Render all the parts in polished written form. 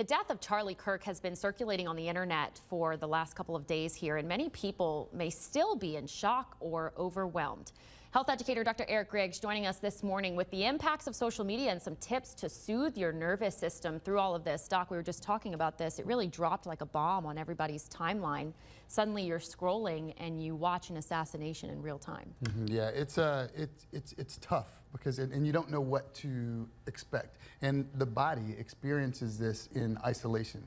The death of Charlie Kirk has been circulating on the internet for the last couple of days here, and many people may still be in shock or overwhelmed. Health educator Dr. Griggs joining us this morning with the impacts of social media and some tips to soothe your nervous system through all of this. Doc, we were just talking about this. It really dropped like a bomb on everybody's timeline. Suddenly you're scrolling and you watch an assassination in real time. Yeah, it's tough because and you don't know what to expect, and the body experiences this in isolation.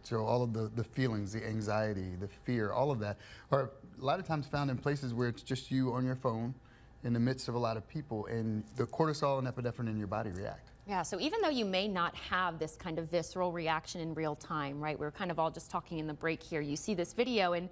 So all of the feelings, the anxiety, the fear, all of that are a lot of times found in places where it's just you on your phone in the midst of a lot of people, and the cortisol and epinephrine in your body react. Yeah, so even though you may not have this kind of visceral reaction in real time, right? We're kind of all just talking in the break here. You see this video and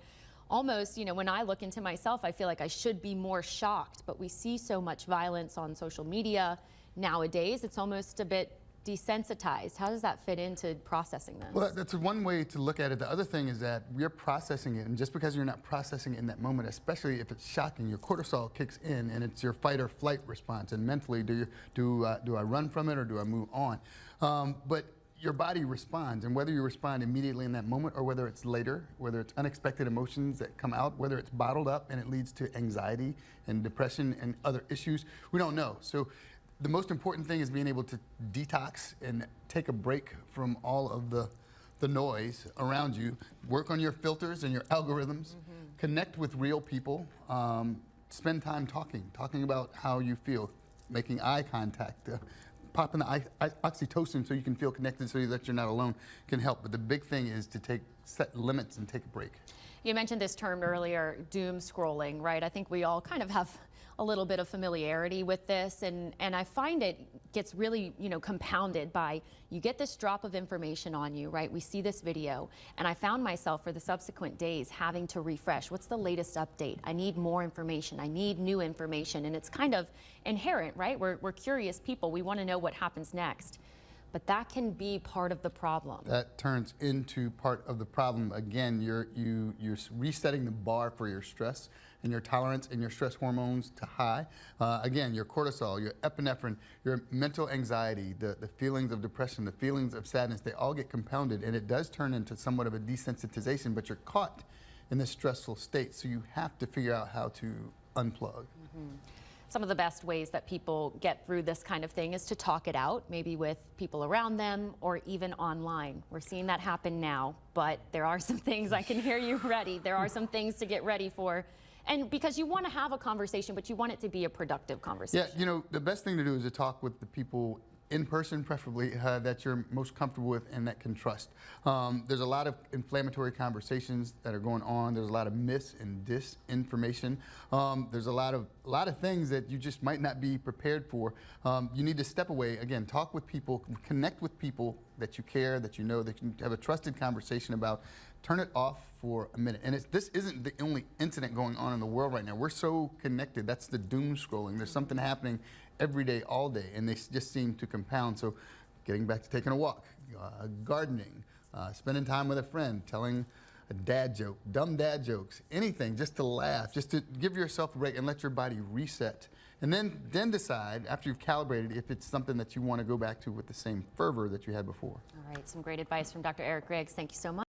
almost, you know, when I look into myself, I feel like I should be more shocked, but we see so much violence on social media nowadays. It's almost a bit desensitized. How does that fit into processing this? Well, that's one way to look at it. The other thing is that we're processing it, and just because you're not processing it in that moment, especially if it's shocking, your cortisol kicks in, and it's your fight or flight response. And mentally, do I run from it or do I move on? But your body responds, and whether you respond immediately in that moment or whether it's later, whether it's unexpected emotions that come out, whether it's bottled up and it leads to anxiety and depression and other issues, we don't know. So the most important thing is being able to detox and take a break from all of the noise around you. Work on your filters and your algorithms. Connect with real people. Spend time talking about how you feel, making eye contact. Popping the oxytocin so you can feel connected, so that you're not alone, can help. But the big thing is to set limits and take a break. You mentioned this term earlier, doom scrolling, right? I think we all kind of have a little bit of familiarity with this, and I find it gets really, you know, compounded by you get this drop of information on you, right? We see this video, and I found myself for the subsequent days having to refresh. What's the latest update? I need more information. I need new information, and it's kind of inherent, right? We're curious people. We want to know what happens next. But that can be part of the problem. That turns into part of the problem. Again, you're resetting the bar for your stress and your tolerance and your stress hormones to high. Again, your cortisol, your epinephrine, your mental anxiety, the feelings of depression, the feelings of sadness, they all get compounded, and it does turn into somewhat of a desensitization, but you're caught in this stressful state, so you have to figure out how to unplug. Some of the best ways that people get through this kind of thing is to talk it out, maybe with people around them or even online. We're seeing that happen now, but there are some things, I can hear you ready. There are some things to get ready for. And because you want to have a conversation, but you want it to be a productive conversation. Yeah, you know, the best thing to do is to talk with the people in person, preferably, that you're most comfortable with and that can trust. There's a lot of inflammatory conversations that are going on. There's a lot of mis and disinformation. There's a lot of things that you just might not be prepared for. You need to step away. Again, talk with people, connect with people that you care, that you know, that you have a trusted conversation about. Turn it off for a minute. And this isn't the only incident going on in the world right now. We're so connected. That's the doom scrolling. There's something happening every day, all day, and they just seem to compound. So getting back to taking a walk, gardening, spending time with a friend, telling a dad joke, dumb dad jokes, anything just to laugh, just to give yourself a break and let your body reset. And then decide, after you've calibrated, if it's something that you want to go back to with the same fervor that you had before. All right, some great advice from Dr. Griggs. Thank you so much.